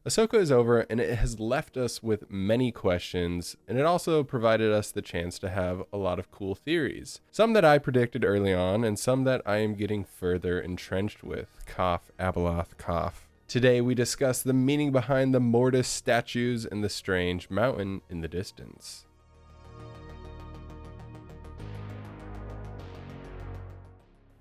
Ahsoka is over, and it has left us with many questions, and it also provided us the chance to have a lot of cool theories. Some that I predicted early on, and some that I am getting further entrenched with. Cough, Abeloth, cough. Today we discuss the meaning behind the Mortis statues and the strange mountain in the distance.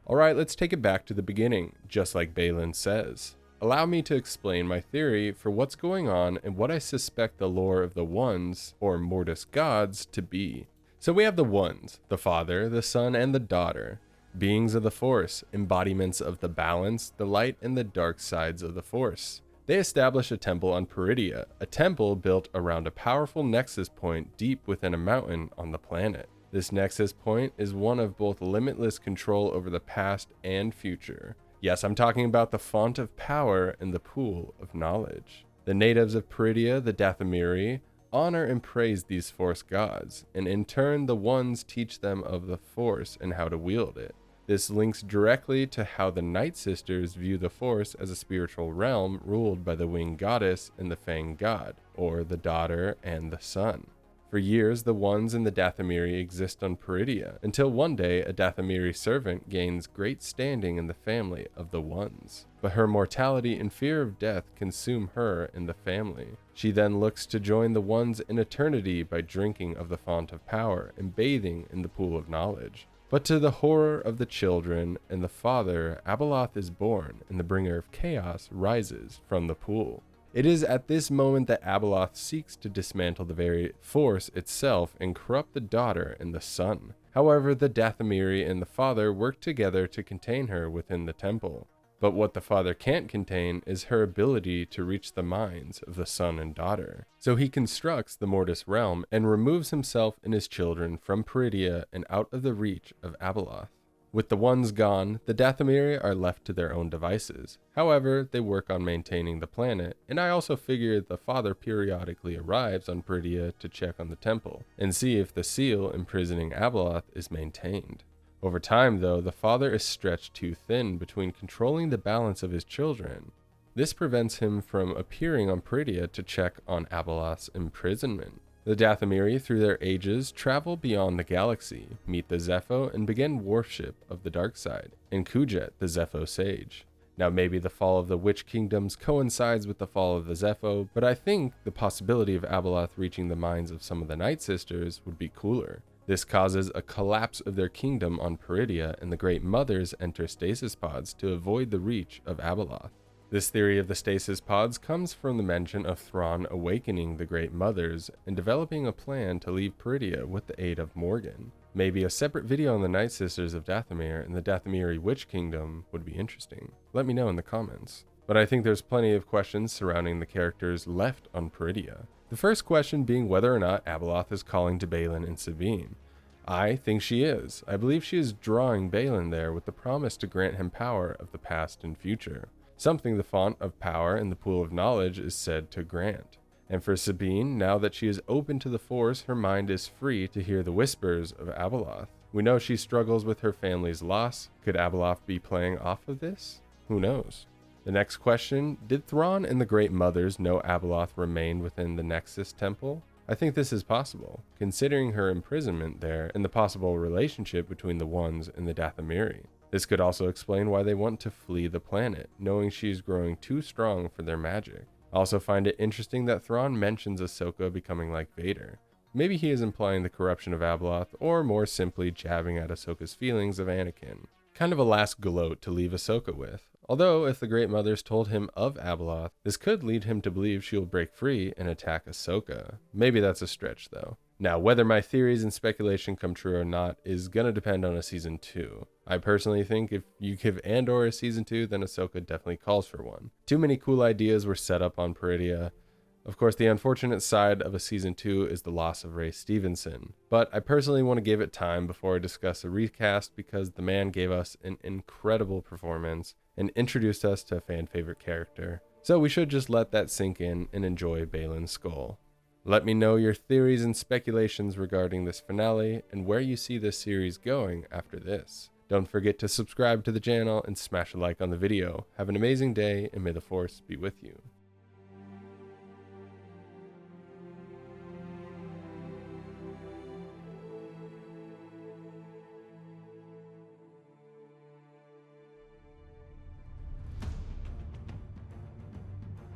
Alright, let's take it back to the beginning, just like Baylan says. Allow me to explain my theory for what's going on and what I suspect the lore of the Ones, or Mortis Gods, to be. So we have the Ones, the Father, the Son, and the Daughter. Beings of the Force, embodiments of the balance, the light, and the dark sides of the Force. They establish a temple on Peridea, a temple built around a powerful nexus point deep within a mountain on the planet. This nexus point is one of both limitless control over the past and future. Yes, I'm talking about the font of power and the pool of knowledge. The natives of Peridea, the Dathomiri, honor and praise these Force gods, and in turn the Ones teach them of the Force and how to wield it. This links directly to how the Night Sisters view the Force as a spiritual realm ruled by the Winged Goddess and the Fang God, or the Daughter and the Son. For years, the Ones and the Dathomiri exist on Peridea, until one day a Dathomiri servant gains great standing in the family of the Ones. But her mortality and fear of death consume her and the family. She then looks to join the Ones in eternity by drinking of the font of power and bathing in the pool of knowledge. But to the horror of the children and the father, Abeloth is born, and the bringer of chaos rises from the pool. It is at this moment that Abeloth seeks to dismantle the very Force itself and corrupt the Daughter and the Son. However, the Dathomiri and the Father work together to contain her within the temple. But what the Father can't contain is her ability to reach the minds of the Son and Daughter. So he constructs the Mortis realm and removes himself and his children from Peridea and out of the reach of Abeloth. With the Ones gone, the Dathomiri are left to their own devices. However, they work on maintaining the planet, and I also figured the Father periodically arrives on Peridea to check on the temple, and see if the seal imprisoning Abeloth is maintained. Over time, though, the Father is stretched too thin between controlling the balance of his children. This prevents him from appearing on Peridea to check on Abeloth's imprisonment. The Dathomiri, through their ages, travel beyond the galaxy, meet the Zepho, and begin worship of the dark side, and Kujet, the Zepho sage. Now maybe the fall of the Witch Kingdoms coincides with the fall of the Zepho, but I think the possibility of Abeloth reaching the minds of some of the Night Sisters would be cooler. This causes a collapse of their kingdom on Peridea, and the Great Mothers enter stasis pods to avoid the reach of Abeloth. This theory of the stasis pods comes from the mention of Thrawn awakening the Great Mothers and developing a plan to leave Peridea with the aid of Morgan. Maybe a separate video on the Night Sisters of Dathomir and the Dathomiri Witch Kingdom would be interesting. Let me know in the comments. But I think there's plenty of questions surrounding the characters left on Peridea. The first question being whether or not Abeloth is calling to Baylan and Sabine. I think she is. I believe she is drawing Baylan there with the promise to grant him power of the past and future. Something the font of power and the pool of knowledge is said to grant. And for Sabine, now that she is open to the Force, her mind is free to hear the whispers of Abeloth. We know she struggles with her family's loss. Could Abeloth be playing off of this? Who knows? The next question, did Thrawn and the Great Mothers know Abeloth remained within the Nexus Temple? I think this is possible, considering her imprisonment there and the possible relationship between the Ones and the Dathomiri. This could also explain why they want to flee the planet, knowing she is growing too strong for their magic. I also find it interesting that Thrawn mentions Ahsoka becoming like Vader. Maybe he is implying the corruption of Abeloth, or more simply jabbing at Ahsoka's feelings of Anakin. Kind of a last gloat to leave Ahsoka with. Although, if the Great Mothers told him of Abeloth, this could lead him to believe she will break free and attack Ahsoka. Maybe that's a stretch though. Now, whether my theories and speculation come true or not is gonna depend on a season 2. I personally think if you give Andor a season 2, then Ahsoka definitely calls for one. Too many cool ideas were set up on Peridea. Of course, the unfortunate side of a season 2 is the loss of Ray Stevenson, but I personally want to give it time before I discuss a recast because the man gave us an incredible performance and introduced us to a fan favorite character. So we should just let that sink in and enjoy Baylan Skoll. Let me know your theories and speculations regarding this finale and where you see this series going after this. Don't forget to subscribe to the channel and smash a like on the video. Have an amazing day and may the Force be with you.